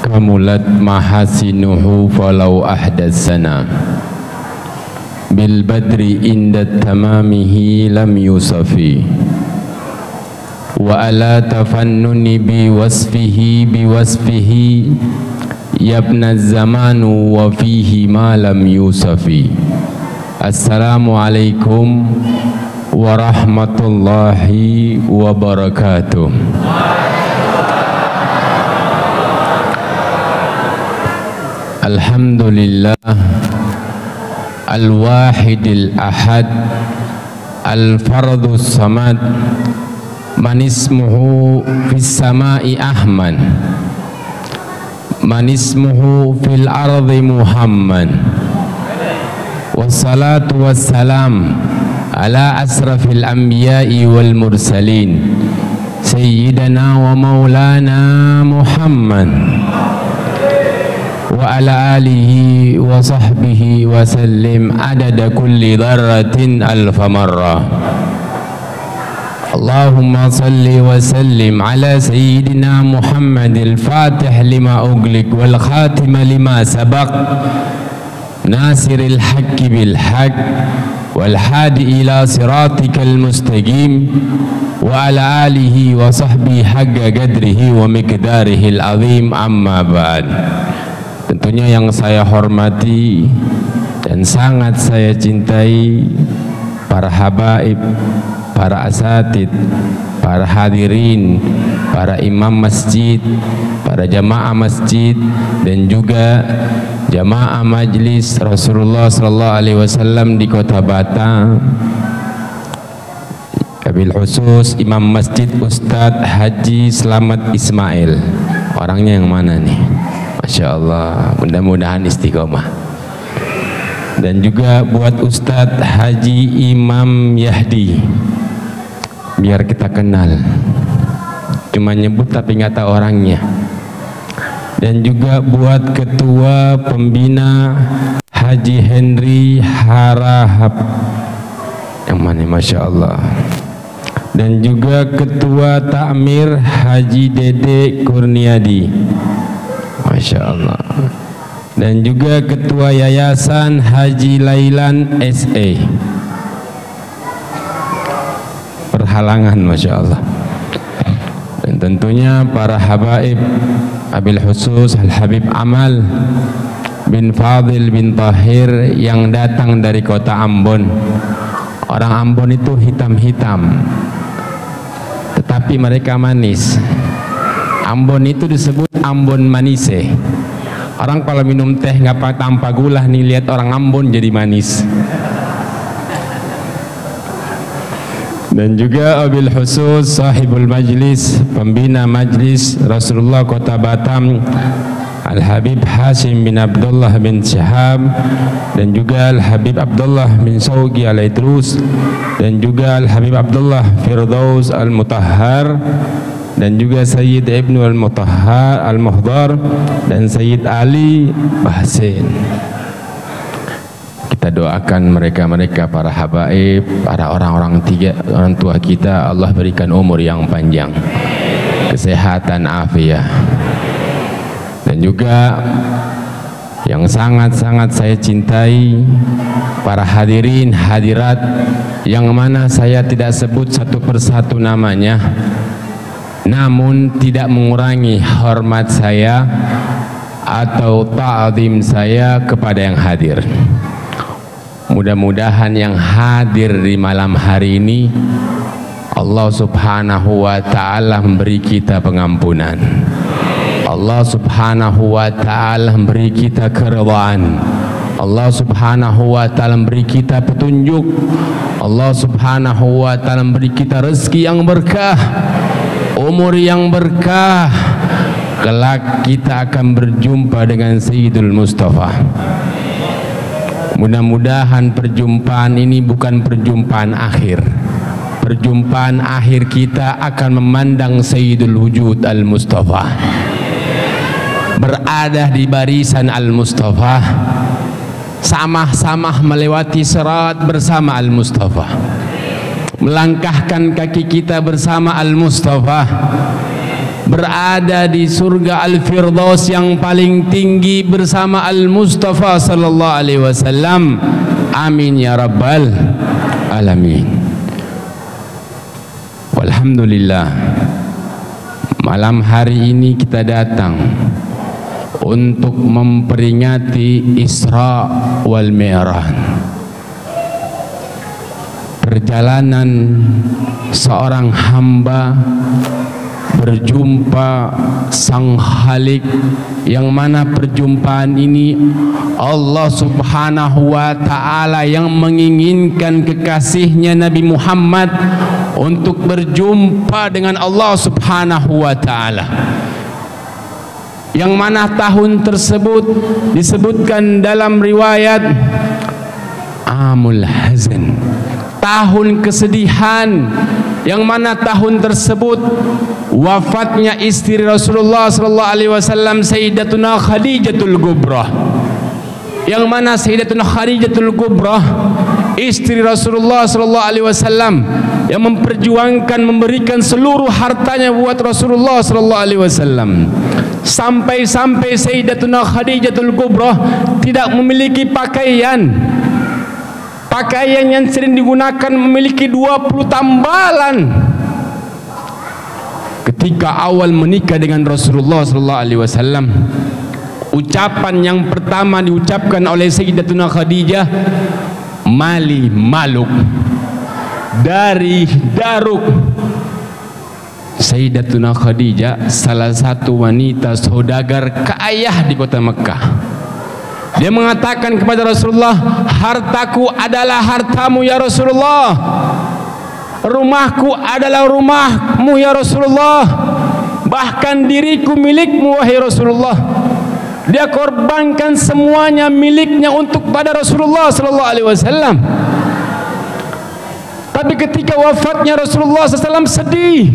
kamulat mahasinuhu falau ahdatsana bil badri inda tamamihi lam yusafi wa ala tafannuni bi wasfihi yabna zamanu wa fihi ma lam yusafi. Assalamualaikum warahmatullahi wabarakatuh. Alhamdulillah al-wahidil ahad al-fardus samad man ismuhu fis samai ahman man ismuhu fil ardi muhammad wassalatu wassalam ala asrafil anbiya'i wal mursalin sayyidina wa maulana muhammad wa ala alihi wa sahbihi wa sallim adada kulli dharratin alfa marrah. Allahumma salli wa sallim ala sayyidina Muhammadil fatih lima ughliq wal khatim lima sabaq nasiril haqqi bil haqq wal hadi ila siratikal mustaqim wa ala alihi wa sahbihi haqqa qadrihi wa miqdarihil azim, amma ba'd. Tentunya yang saya hormati dan sangat saya cintai para habaib, para asatid, para hadirin, para imam masjid, para jamaah masjid, dan juga jamaah majlis Rasulullah sallallahu alaihi wasallam di Kota Batam. Wabil khusus imam masjid Ustadz Haji Slamet Ismail. Orangnya yang mana nih? Masya Allah, mudah-mudahan istiqomah. Dan juga buat Ustadz Haji Imam Yahdi, biar kita kenal, cuma nyebut tapi nggak tahu orangnya. Dan juga buat Ketua Pembina Haji Henry Harahap, yang mana, Masya Allah. Dan juga Ketua Takmir Haji Dede Kurniadi, Masya Allah. Dan juga Ketua Yayasan Haji Lailan S.A. Perhalangan, Masya Allah. Dan tentunya para habaib, abil khusus Al-Habib Amal bin Fadil bin Tahir yang datang dari kota Ambon. Orang Ambon itu hitam-hitam, tetapi mereka manis. Ambon itu disebut Ambon Manise. Orang kalau minum teh nggak tanpa gula nih, lihat orang Ambon jadi manis. Dan juga abil khusus sahibul majlis, pembina majlis Rasulullah Kota Batam, Al-Habib Hashim bin Abdullah bin Syahab, dan juga Al-Habib Abdullah bin Saugi Al-Idrus, dan juga Al-Habib Abdullah Firdaus Al-Mutahhar, dan juga Sayyid Ibnu Al-Mutahhar Al-Muhdar, dan Sayyid Ali Bahsin. Kita doakan mereka-mereka para habaib, para orang-orang tua kita, Allah berikan umur yang panjang, kesehatan, afiat. Dan juga yang sangat-sangat saya cintai, para hadirin hadirat yang mana saya tidak sebut satu persatu namanya, namun tidak mengurangi hormat saya atau ta'zim saya kepada yang hadir. Mudah-mudahan yang hadir di malam hari ini Allah subhanahu wa ta'ala memberi kita pengampunan, Allah subhanahu wa ta'ala memberi kita keridhaan, Allah subhanahu wa ta'ala memberi kita petunjuk, Allah subhanahu wa ta'ala memberi kita rezeki yang berkah, umur yang berkah. Kelak kita akan berjumpa dengan Sayyidul Mustafa. Mudah-mudahan perjumpaan ini bukan perjumpaan akhir. Perjumpaan akhir kita akan memandang Sayyidul Wujud Al-Mustafa, berada di barisan Al-Mustafa, samah-samah melewati sirat bersama Al-Mustafa, melangkahkan kaki kita bersama Al-Mustafa, berada di surga Al-Firdaus yang paling tinggi bersama Al-Mustafa sallallahu alaihi wasallam. Amin ya rabbal alamin. Alhamdulillah, malam hari ini kita datang untuk memperingati Isra wal Mi'raj, perjalanan seorang hamba berjumpa Sang Khalik, yang mana perjumpaan ini Allah Subhanahu wa ta'ala yang menginginkan kekasihnya Nabi Muhammad untuk berjumpa dengan Allah Subhanahu wa ta'ala, yang mana tahun tersebut disebutkan dalam riwayat Amul Hazan, tahun kesedihan, yang mana tahun tersebut wafatnya istri Rasulullah sallallahu alaihi wasallam Sayyidatuna Khadijatul Kubra, yang mana Sayyidatuna Khadijatul Kubra istri Rasulullah sallallahu alaihi wasallam yang memperjuangkan memberikan seluruh hartanya buat Rasulullah sallallahu alaihi wasallam, sampai-sampai Sayyidatuna Khadijatul Kubra tidak memiliki pakaian yang sering digunakan, memiliki 20 tambalan. Ketika awal menikah dengan Rasulullah sallallahu alaihi wasallam, ucapan yang pertama diucapkan oleh Sayyidatuna Khadijah, mali maluk, dari daruk. Sayyidatuna Khadijah salah satu wanita saudagar kaya di kota Mekah. Dia mengatakan kepada Rasulullah, hartaku adalah hartamu ya Rasulullah, rumahku adalah rumahmu ya Rasulullah, bahkan diriku milikmu wahai Rasulullah. Dia korbankan semuanya miliknya untuk pada Rasulullah sallallahu alaihi wasallam. Tapi ketika wafatnya Rasulullah SAW sedih,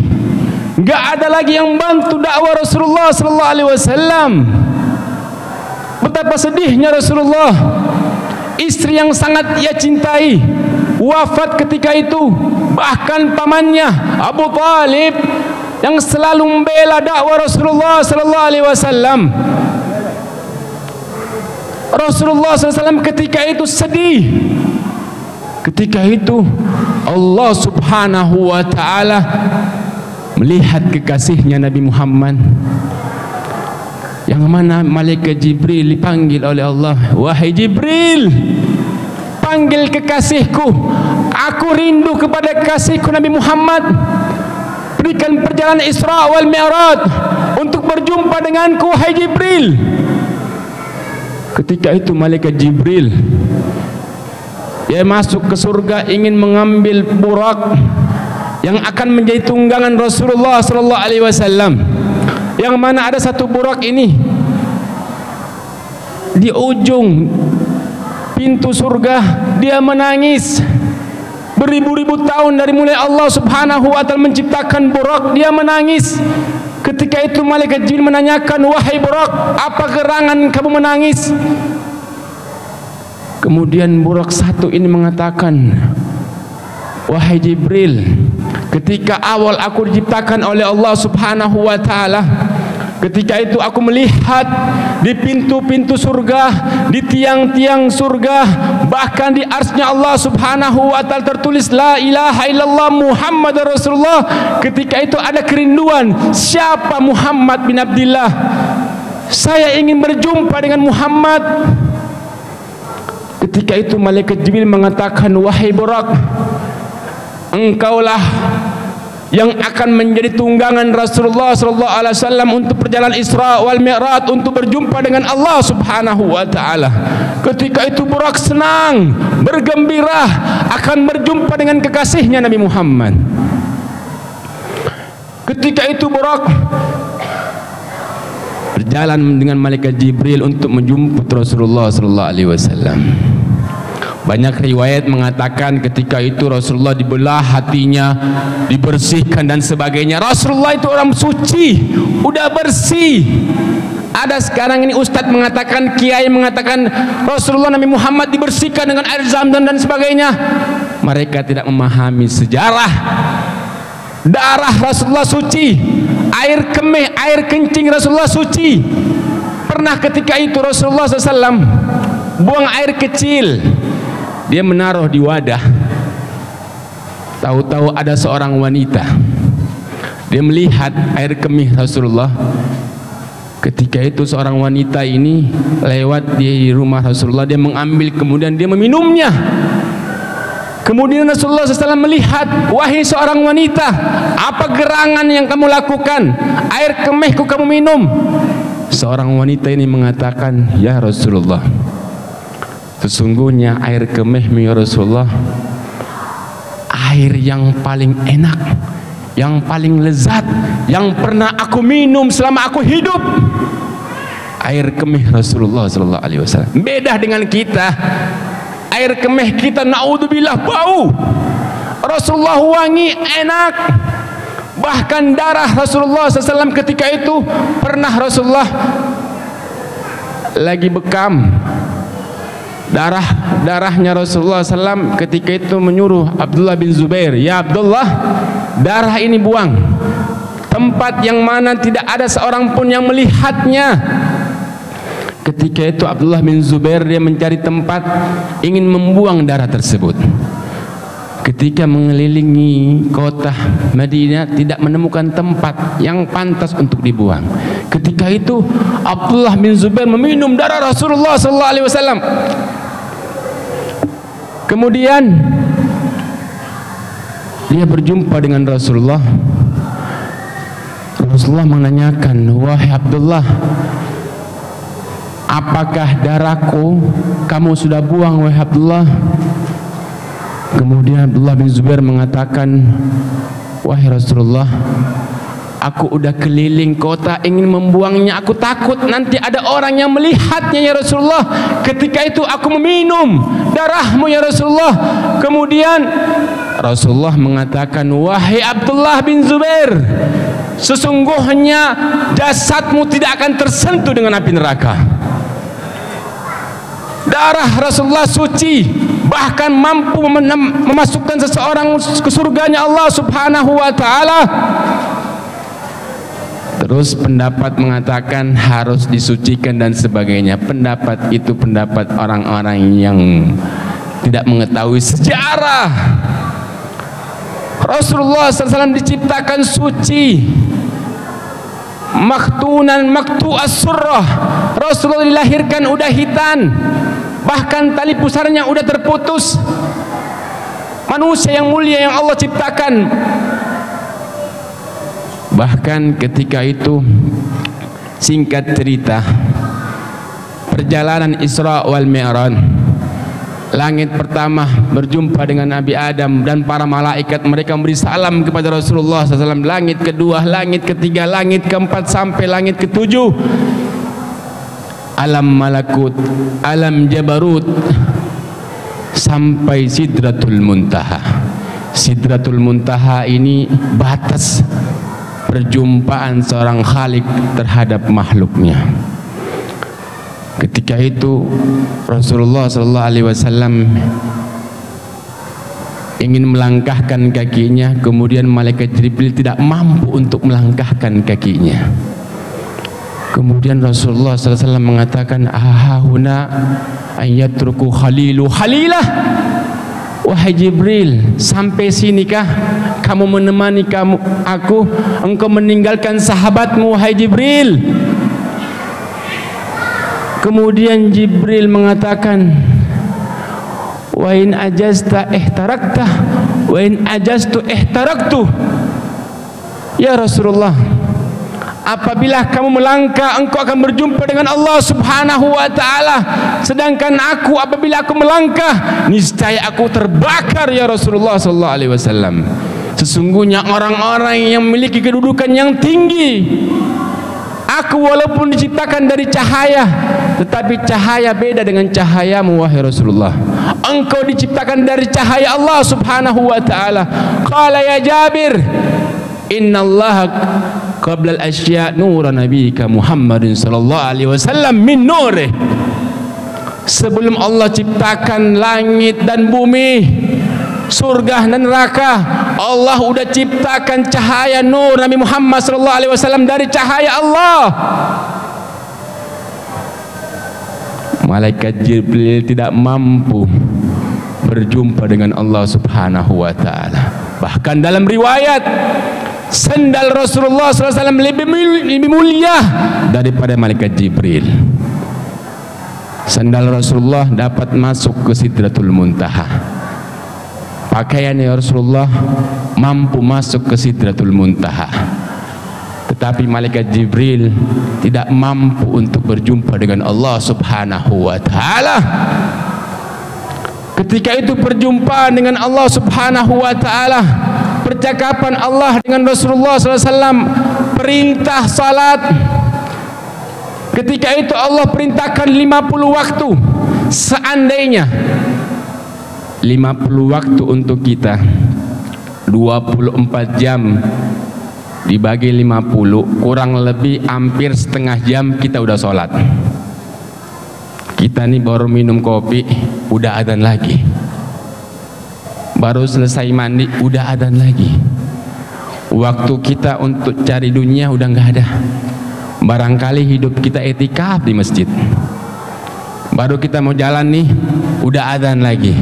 enggak ada lagi yang bantu dakwah Rasulullah sallallahu alaihi wasallam. Betapa sedihnya Rasulullah, istri yang sangat ia cintai wafat ketika itu. Bahkan pamannya Abu Talib yang selalu membela dakwah Rasulullah sallallahu alaihi wasallam, Rasulullah SAW ketika itu sedih. Ketika itu Allah Subhanahu wa ta'ala melihat kekasihnya Nabi Muhammad, yang mana malaikat Jibril dipanggil oleh Allah, wahai Jibril, panggil kekasihku, aku rindu kepada kekasihku Nabi Muhammad, berikan perjalanan Isra wal Mi'raj untuk berjumpa denganku wahai Jibril. Ketika itu malaikat Jibril, dia masuk ke surga ingin mengambil burak yang akan menjadi tunggangan Rasulullah sallallahu alaihi wasallam, yang mana ada satu burak ini di ujung pintu surga. Dia menangis beribu-ribu tahun dari mulai Allah Subhanahu wa ta'ala menciptakan burak, dia menangis. Ketika itu malaikat Jibril menanyakan, wahai burak, apa gerangan kamu menangis? Kemudian burak satu ini mengatakan, wahai Jibril, ketika awal aku diciptakan oleh Allah Subhanahu wa ta'ala, ketika itu aku melihat di pintu-pintu surga, di tiang-tiang surga, bahkan di arsy-Nya Allah Subhanahu wa ta'ala tertulis la ilaha illallah Muhammad Rasulullah. Ketika itu ada kerinduan, siapa Muhammad bin Abdillah? Saya ingin berjumpa dengan Muhammad. Ketika itu malaikat Jibril mengatakan, wahai Burak, engkaulah yang akan menjadi tunggangan Rasulullah sallallahu alaihi wasallam untuk perjalanan Isra wal Mi'raj, untuk berjumpa dengan Allah Subhanahu wa ta'ala. Ketika itu Burak senang, bergembira akan berjumpa dengan kekasihnya Nabi Muhammad. Ketika itu Burak berjalan dengan malaikat Jibril untuk menjemput Rasulullah sallallahu alaihi wasallam. Banyak riwayat mengatakan ketika itu Rasulullah dibelah hatinya, dibersihkan dan sebagainya. Rasulullah itu orang suci, udah bersih. Ada sekarang ini ustadz mengatakan, kiai mengatakan Rasulullah Nabi Muhammad dibersihkan dengan air Zam-Zam dan sebagainya. Mereka tidak memahami sejarah. Darah Rasulullah suci, air kemih, air kencing Rasulullah suci. Pernah ketika itu Rasulullah SAW buang air kecil, dia menaruh di wadah. Tahu-tahu ada seorang wanita, dia melihat air kemih Rasulullah. Ketika itu seorang wanita ini lewat di rumah Rasulullah, dia mengambil kemudian dia meminumnya. Kemudian Rasulullah SAW melihat, wahai seorang wanita, apa gerangan yang kamu lakukan? Air kemihku kamu minum. Seorang wanita ini mengatakan, ya Rasulullah, sesungguhnya air kemihmu ya Rasulullah, air yang paling enak, yang paling lezat, yang pernah aku minum selama aku hidup. Air kemih Rasulullah SAW. Beda dengan kita. Air kemih kita naudzubillah bau, Rasulullah wangi, enak. Bahkan darah Rasulullah SAW ketika itu pernah Rasulullah lagi bekam, darahnya Rasulullah SAW ketika itu menyuruh Abdullah bin Zubair, ya Abdullah, darah ini buang tempat yang mana tidak ada seorang pun yang melihatnya. Ketika itu Abdullah bin Zubair dia mencari tempat ingin membuang darah tersebut. Ketika mengelilingi kota Madinah tidak menemukan tempat yang pantas untuk dibuang. Ketika itu Abdullah bin Zubair meminum darah Rasulullah SAW. Kemudian dia berjumpa dengan Rasulullah. Rasulullah menanyakan, wahai Abdullah, apakah darahku kamu sudah buang wahai Abdullah? Kemudian Abdullah bin Zubair mengatakan, wahai Rasulullah, aku udah keliling kota ingin membuangnya, aku takut nanti ada orang yang melihatnya ya Rasulullah. Ketika itu aku meminum darahmu ya Rasulullah. Kemudian Rasulullah mengatakan, wahai Abdullah bin Zubair, sesungguhnya jasadmu tidak akan tersentuh dengan api neraka. Darah Rasulullah suci, bahkan mampu memasukkan seseorang ke surganya Allah Subhanahu wa ta'ala. Terus pendapat mengatakan harus disucikan dan sebagainya. Pendapat itu pendapat orang-orang yang tidak mengetahui sejarah. Rasulullah SAW diciptakan suci, maktunan maktu'as surrah. Rasulullah dilahirkan udah hitan, bahkan tali pusarnya udah terputus. Manusia yang mulia yang Allah ciptakan. Bahkan ketika itu, singkat cerita, perjalanan Isra wal Mi'raj, langit pertama berjumpa dengan Nabi Adam dan para malaikat, mereka memberi salam kepada Rasulullah SAW. Langit kedua, langit ketiga, langit keempat sampai langit ketujuh, alam malakut, alam jabarut, sampai Sidratul Muntaha. Sidratul Muntaha ini batas perjumpaan seorang Khalik terhadap makhluknya. Ketika itu Rasulullah SAW ingin melangkahkan kakinya, kemudian malaikat Jibril tidak mampu untuk melangkahkan kakinya. Kemudian Rasulullah SAW mengatakan, ahahuna ayyatruku khalilu khalilah. Wahai Jibril, sampai sinikah kamu menemani aku? Engkau meninggalkan sahabatmu wahai Jibril. Kemudian Jibril mengatakan, wa in ajazta ihtarakta wa in ajaztu ihtaraktu. Ya Rasulullah, apabila kamu melangkah engkau akan berjumpa dengan Allah Subhanahu wa ta'ala, sedangkan aku apabila aku melangkah niscaya aku terbakar ya Rasulullah sallallahu alaihi wasallam. Sesungguhnya orang-orang yang memiliki kedudukan yang tinggi, aku walaupun diciptakan dari cahaya, tetapi cahaya beda dengan cahayamu wahai Rasulullah. Engkau diciptakan dari cahaya Allah Subhanahu wa ta'ala. Qala ya Jabir, innallaha qabla al-asya' nura nabiyika Muhammadin sallallahu alaihi wasallam min nurih. Sebelum Allah ciptakan langit dan bumi, surga dan neraka, Allah udah ciptakan cahaya nur Nabi Muhammad SAW dari cahaya Allah. Malaikat Jibril tidak mampu berjumpa dengan Allah Subhanahu wa ta'ala. Bahkan dalam riwayat, sendal Rasulullah SAW lebih mulia daripada malaikat Jibril. Sendal Rasulullah dapat masuk ke Sidratul Muntaha. Pakaian Rasulullah mampu masuk ke Sidratul Muntaha. Tetapi malaikat Jibril tidak mampu untuk berjumpa dengan Allah Subhanahu wa ta'ala. Ketika itu perjumpaan dengan Allah Subhanahu wa ta'ala, percakapan Allah dengan Rasulullah SAW, perintah salat. Ketika itu Allah perintahkan 50 waktu. Seandainya 50 waktu untuk kita, 24 jam dibagi 50, kurang lebih hampir setengah jam kita udah sholat. Kita nih baru minum kopi, udah adzan lagi. Baru selesai mandi, udah adzan lagi. Waktu kita untuk cari dunia udah nggak ada. Barangkali hidup kita etikaf di masjid. Baru kita mau jalan nih, udah adzan lagi.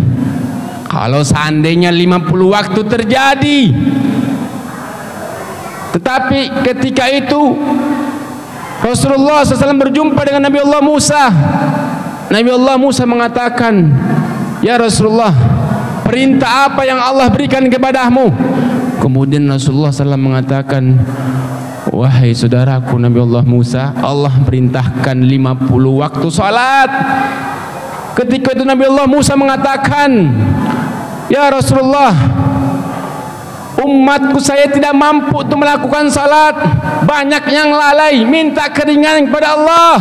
Kalau seandainya 50 waktu terjadi, tetapi ketika itu Rasulullah SAW berjumpa dengan Nabi Allah Musa. Nabi Allah Musa mengatakan, "Ya Rasulullah, perintah apa yang Allah berikan kepadamu?" Kemudian Rasulullah SAW mengatakan, "Wahai saudaraku Nabi Allah Musa, Allah perintahkan 50 waktu salat." Ketika itu Nabi Allah Musa mengatakan, "Ya Rasulullah, umatku saya tidak mampu untuk melakukan salat, banyak yang lalai, minta keringanan kepada Allah."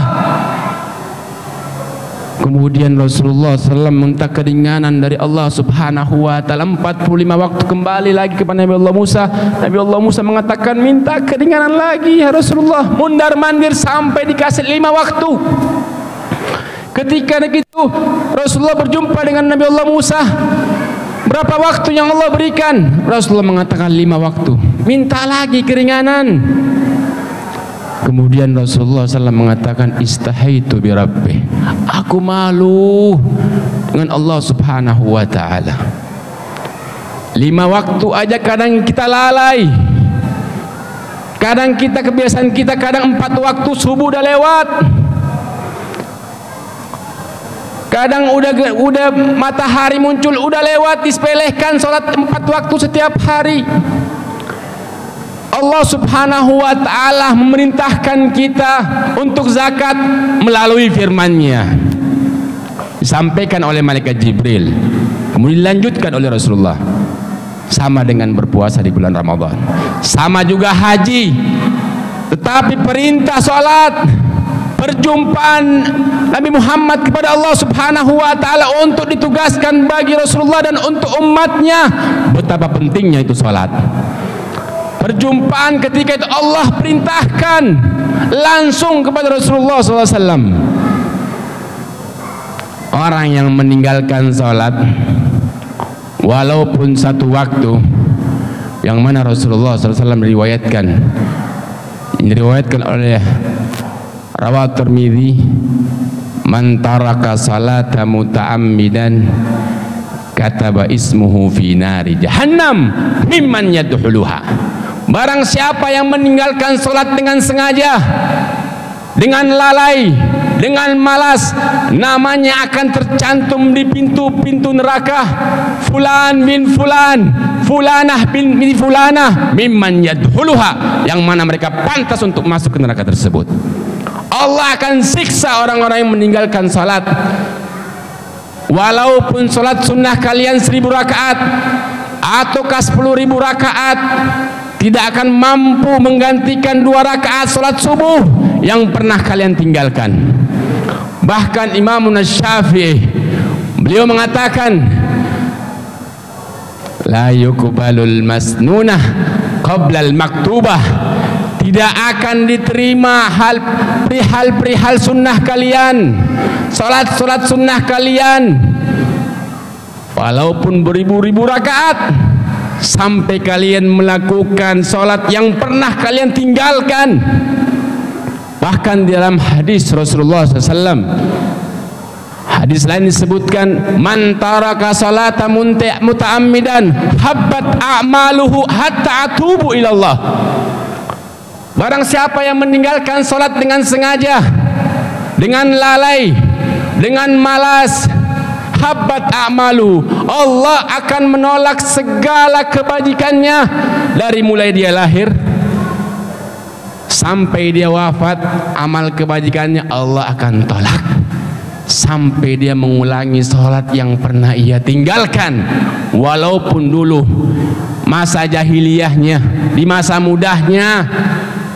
Kemudian Rasulullah SAW minta keringanan dari Allah Subhanahu wa ta'ala. 45 waktu kembali lagi kepada Nabi Allah Musa. Nabi Allah Musa mengatakan, "Minta keringanan lagi ya Rasulullah." Mundar mandir sampai dikasih 5 waktu. Ketika itu Rasulullah berjumpa dengan Nabi Allah Musa. Berapa waktu yang Allah berikan? Rasulullah mengatakan 5 waktu. Minta lagi keringanan. Kemudian Rasulullah SAW mengatakan, "Istahaitu bi Rabbi." Aku malu dengan Allah Subhanahu wa ta'ala. 5 waktu aja kadang kita lalai. Kadang kita kebiasaan kita kadang 4 waktu subuh udah lewat. Kadang udah matahari muncul udah lewat, disepelekan salat 4 waktu setiap hari. Allah Subhanahu wa ta'ala memerintahkan kita untuk zakat melalui firman-Nya. Disampaikan oleh malaikat Jibril, kemudian dilanjutkan oleh Rasulullah. Sama dengan berpuasa di bulan Ramadan, sama juga haji. Tetapi perintah salat, perjumpaan Nabi Muhammad kepada Allah Subhanahu wa ta'ala untuk ditugaskan bagi Rasulullah dan untuk umatnya. Betapa pentingnya itu salat. Perjumpaan ketika itu Allah perintahkan langsung kepada Rasulullah SAW. Orang yang meninggalkan salat walaupun 1 waktu, yang mana Rasulullah SAW diriwayatkan oleh Rawat Tirmidzi, "Man taraka salata muta'ammidan kataba ismuhu fi nari jahannam mimman yadkhuluha." Barang siapa yang meninggalkan salat dengan sengaja, dengan lalai, dengan malas, namanya akan tercantum di pintu-pintu neraka. Fulan bin fulan, fulanah bin fulanah mimman yadkhuluha, yang mana mereka pantas untuk masuk ke neraka tersebut. Allah akan siksa orang-orang yang meninggalkan salat. Walaupun salat sunnah kalian 1000 rakaat ataukah 10.000 rakaat, tidak akan mampu menggantikan 2 rakaat salat subuh yang pernah kalian tinggalkan. Bahkan Imam Syafi'i, beliau mengatakan, "La yuqbalul masnunah qabla al-maktubah." Tidak akan diterima perihal sunnah kalian, salat sunnah kalian, walaupun beribu-ribu rakaat, sampai kalian melakukan sholat yang pernah kalian tinggalkan. Bahkan dalam hadis Rasulullah SAW, hadis lain disebutkan, man taraka salata muta'ammidan habbat a'maluhu hatta atubu ilallah. Barang siapa yang meninggalkan salat dengan sengaja, dengan lalai, dengan malas, habbat a'malu, Allah akan menolak segala kebajikannya dari mulai dia lahir sampai dia wafat. Amal kebajikannya Allah akan tolak sampai dia mengulangi sholat yang pernah ia tinggalkan, walaupun dulu masa jahiliyahnya, di masa mudahnya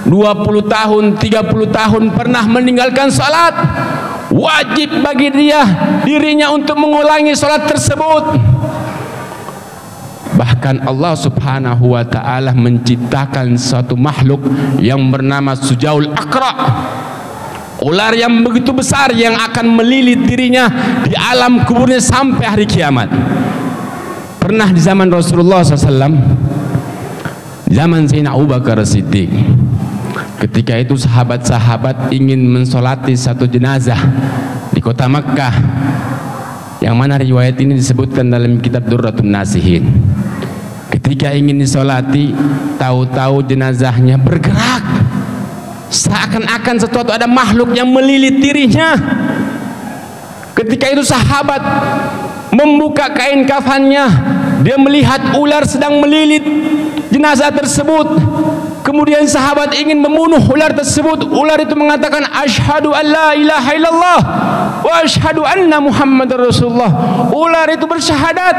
20 tahun 30 tahun pernah meninggalkan sholat. Wajib bagi dirinya untuk mengulangi sholat tersebut. Bahkan Allah Subhanahu wa ta'ala menciptakan suatu makhluk yang bernama Sujaul Aqra, ular yang begitu besar yang akan melilit dirinya di alam kuburnya sampai hari kiamat. Pernah di zaman Rasulullah SAW, zaman Sayyidina Abu Bakar Siddiq, ketika itu sahabat-sahabat ingin mensolati satu jenazah di kota Makkah, yang mana riwayat ini disebutkan dalam kitab Durratun Nasihin. Ketika ingin disolati, tahu-tahu jenazahnya bergerak, seakan-akan sesuatu ada makhluk yang melilit dirinya. Ketika itu sahabat membuka kain kafannya, dia melihat ular sedang melilit jenazah tersebut. Kemudian sahabat ingin membunuh ular tersebut. Ular itu mengatakan, asyhadu an la ilaha illallah wa asyhadu anna Muhammadar Rasulullah. Ular itu bersyahadat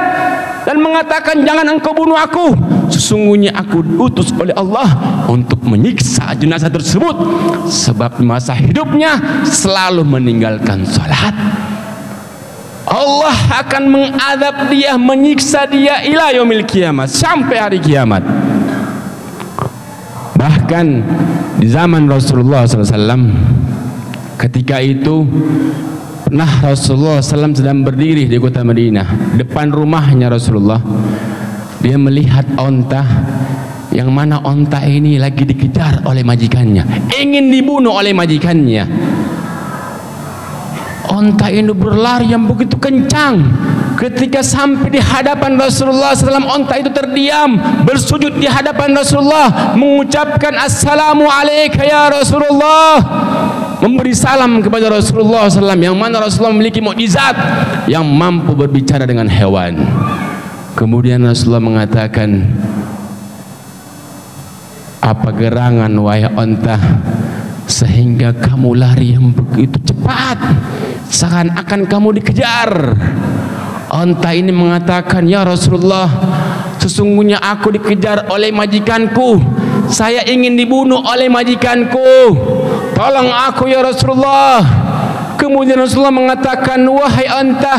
dan mengatakan, jangan engkau bunuh aku, sesungguhnya aku diutus oleh Allah untuk menyiksa jenazah tersebut, sebab di masa hidupnya selalu meninggalkan salat. Allah akan mengadab dia, menyiksa dia ila yaumil kiamat, sampai hari kiamat. Bahkan di zaman Rasulullah SAW, ketika itu pernah Rasulullah SAW sedang berdiri di kota Madinah, depan rumahnya Rasulullah. Dia melihat onta, yang mana onta ini lagi dikejar oleh majikannya, ingin dibunuh oleh majikannya. Onta ini berlari yang begitu kencang. Ketika sampai di hadapan Rasulullah SAW, onta itu terdiam, bersujud di hadapan Rasulullah, mengucapkan assalamu alayka ya Rasulullah, memberi salam kepada Rasulullah SAW, yang mana Rasulullah memiliki mukjizat yang mampu berbicara dengan hewan. Kemudian Rasulullah mengatakan, apa gerangan wahai onta sehingga kamu lari yang begitu cepat, seakan-akan kamu dikejar? Onta ini mengatakan, ya Rasulullah, sesungguhnya aku dikejar oleh majikanku, saya ingin dibunuh oleh majikanku, tolong aku ya Rasulullah. Kemudian Rasulullah mengatakan, wahai onta,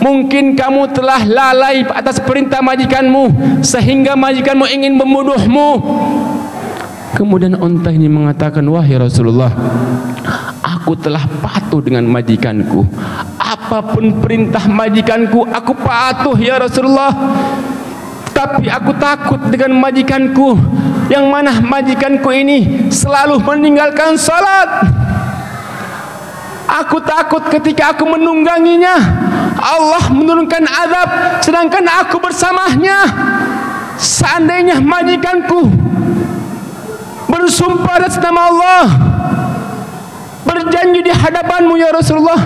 mungkin kamu telah lalai atas perintah majikanmu sehingga majikanmu ingin membunuhmu. Kemudian onta ini mengatakan, wahai Rasulullah, aku telah patuh dengan majikanku, apapun perintah majikanku aku patuh ya Rasulullah. Tapi aku takut dengan majikanku, yang mana majikanku ini selalu meninggalkan salat. Aku takut ketika aku menungganginya, Allah menurunkan azab sedangkan aku bersamanya. Seandainya majikanku bersumpah atas nama Allah, berjanji di hadapanmu ya Rasulullah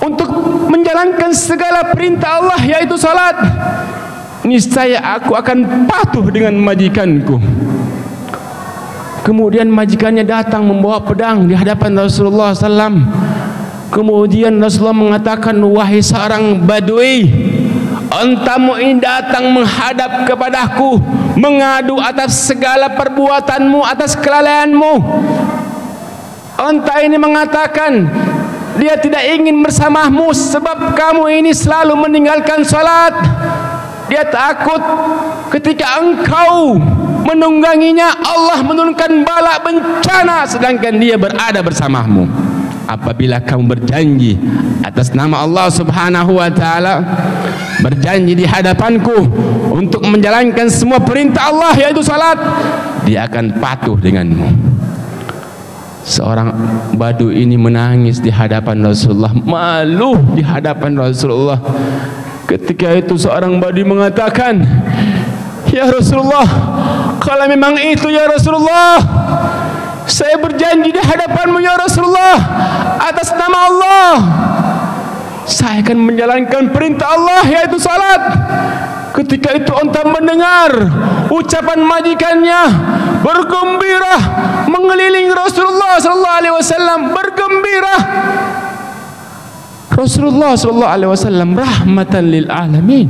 untuk menjalankan segala perintah Allah, yaitu salat, niscaya aku akan patuh dengan majikanku. Kemudian majikannya datang membawa pedang di hadapan Rasulullah SAW. Kemudian Rasulullah mengatakan, wahai seorang badui, ontamu ini datang menghadap kepadaku, mengadu atas segala perbuatanmu, atas kelalaianmu. Onta ini mengatakan, dia tidak ingin bersamamu sebab kamu ini selalu meninggalkan salat. Dia takut ketika engkau menungganginya, Allah menurunkan bala bencana sedangkan dia berada bersamamu. apabila kamu berjanji atas nama Allah Subhanahu wa taala, berjanji di hadapanku untuk menjalankan semua perintah Allah yaitu salat, dia akan patuh denganmu. Seorang badu ini menangis di hadapan Rasulullah, malu di hadapan Rasulullah. Ketika itu seorang badu mengatakan, ya Rasulullah, kalau memang itu ya Rasulullah, saya berjanji di hadapanmu ya Rasulullah, atas nama Allah, saya akan menjalankan perintah Allah yaitu salat. Ketika itu onta mendengar ucapan majikannya, bergembira mengelilingi Rasulullah sallallahu alaihi wasallam, bergembira. Rasulullah sallallahu alaihi wasallam rahmatan lil alamin.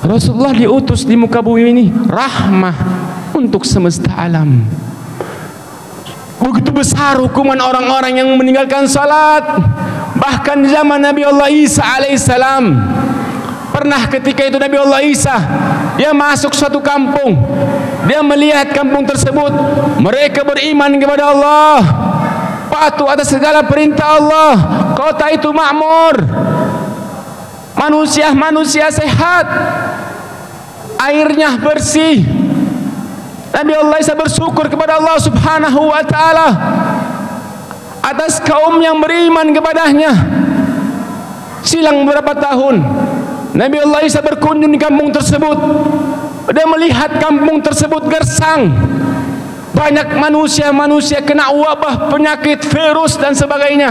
Rasulullah diutus di muka bumi ini rahmah untuk semesta alam. Begitu besar hukuman orang-orang yang meninggalkan salat. Bahkan di zaman Nabi Allah Isa alaihissalam, pernah ketika itu Nabi Allah Isa, dia masuk suatu kampung, dia melihat kampung tersebut, mereka beriman kepada Allah, patuh atas segala perintah Allah, kota itu makmur, manusia sehat, airnya bersih. Nabi Allah Isa bersyukur kepada Allah Subhanahu wa taala atas kaum yang beriman kepadanya. Silang beberapa tahun, Nabi Allah Isa berkunjung di kampung tersebut. Dia melihat kampung tersebut gersang, banyak manusia kena wabah, penyakit, virus dan sebagainya.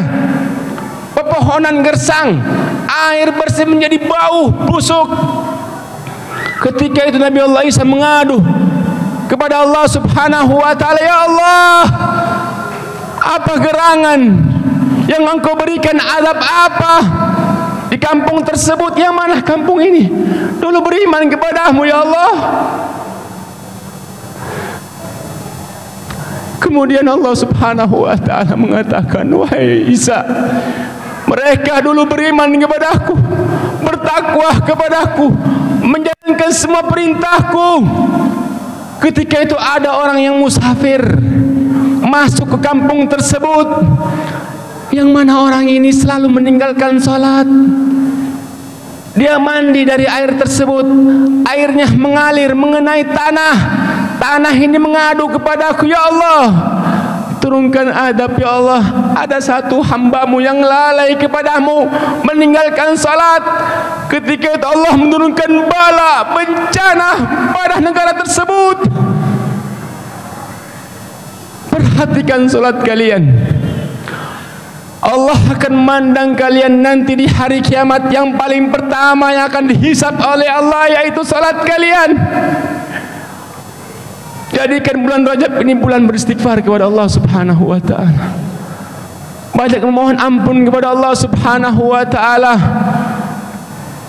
Pepohonan gersang, air bersih menjadi bau, busuk. Ketika itu Nabi Allah Isa mengadu kepada Allah Subhanahu wa taala, ya Allah, apa gerangan yang Engkau berikan, azab apa di kampung tersebut? Yang mana kampung ini dulu beriman kepadamu ya Allah. Kemudian Allah Subhanahu wa taala mengatakan, wahai Isa, mereka dulu beriman kepadaku, bertakwa kepadaku, menjalankan semua perintahku. Ketika itu ada orang yang musafir masuk ke kampung tersebut, yang mana orang ini selalu meninggalkan salat. Dia mandi dari air tersebut, airnya mengalir mengenai tanah. Tanah ini mengadu kepadaku, ya Allah, turunkan adab ya Allah. Ada satu hambamu yang lalai kepadamu, meninggalkan salat. Ketika itu Allah menurunkan bala, bencana pada negara tersebut. Perhatikan salat kalian, Allah akan memandang kalian nanti di hari kiamat. Yang paling pertama yang akan dihisab oleh Allah yaitu salat kalian. Jadikan bulan Rajab ini bulan beristighfar kepada Allah Subhanahu wa taala. Banyak memohon ampun kepada Allah Subhanahu wa taala,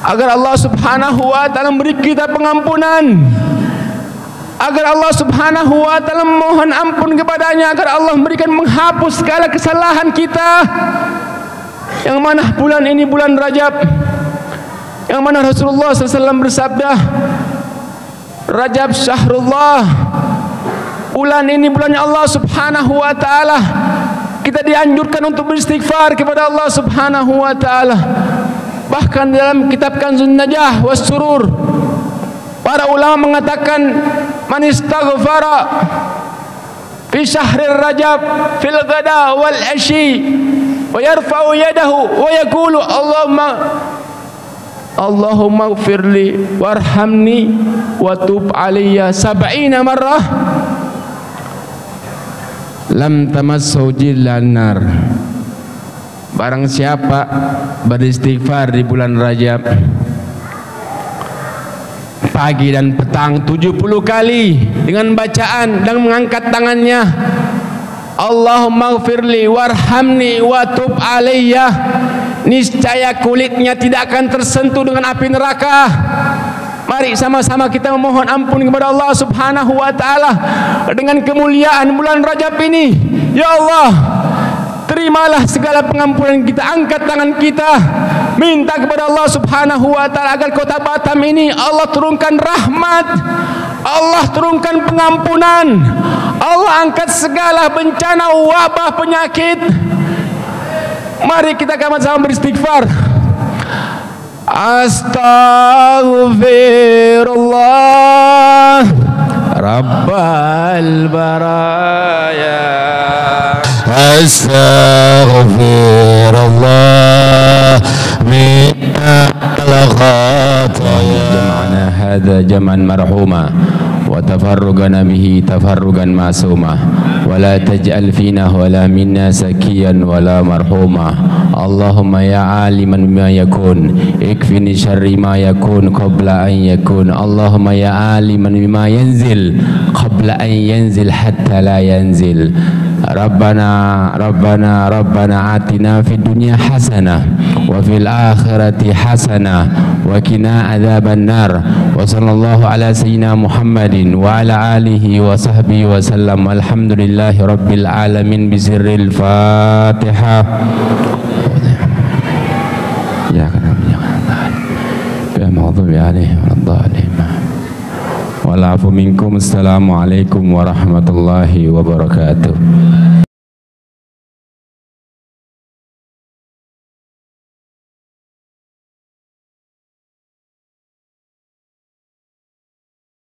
agar Allah Subhanahu wa taala memberi kita pengampunan, agar Allah Subhanahu wa taala mohon ampun kepadanya, agar Allah memberikan menghapus segala kesalahan kita. Yang mana bulan ini bulan Rajab, yang mana Rasulullah SAW bersabda, Rajab syahrullah, bulan ini bulannya Allah Subhanahu wa taala. Kita dianjurkan untuk beristighfar kepada Allah Subhanahu wa taala. Bahkan dalam kitab Kanzun Najah was Surur, para ulama mengatakan, man istaghfara fi syahrir Rajab fil ghada wal ashi wa yarfa'u yadahu wa yaqulu Allahumma ighfirli warhamni wa tub alayya 70 marrah lam tamassu jillan nar. Barang siapa beristighfar di bulan Rajab pagi dan petang 70 kali dengan bacaan dan mengangkat tangannya, Allahumma ighfirli warhamni wa tub alayya, niscaya kulitnya tidak akan tersentuh dengan api neraka. Mari sama-sama kita memohon ampun kepada Allah Subhanahu wa taala dengan kemuliaan bulan Rajab ini. Ya Allah, terimalah segala pengampunan kita. Angkat tangan kita, minta kepada Allah Subhanahu wa taala agar kota Batam ini Allah turunkan rahmat, Allah turunkan pengampunan, Allah angkat segala bencana, wabah, penyakit Mari kita sama-sama beristighfar. Astaghfirullah Rabbal baraya. Astaghfirullah min al-khataya. Jama'na hadza jam'an marhuma wa tafarrugana bihi tafarrugan masuma wa la taj'al fina wa la minna sakiyan wa la marhuma. Allahumma ya aliman bima yakun ikfini syarri ma yakun qabla an yakun. Allahumma ya aliman bima yanzil qabla an yanzil hatta la yanzil. Rabbana atina fid dunya hasanah wa fil akhirati hasanah wa qina adzaban nar. Wa sallallahu ala sayyidina Muhammadin wa ala alihi wa sahbihi wa sallam. Alhamdulillahi rabbil alamin bisirril Fatihah. Ya kana ya maghdubi alaihim waladhdallin. Wal afu minkum. Assalamualaikum warahmatullahi wabarakatuh.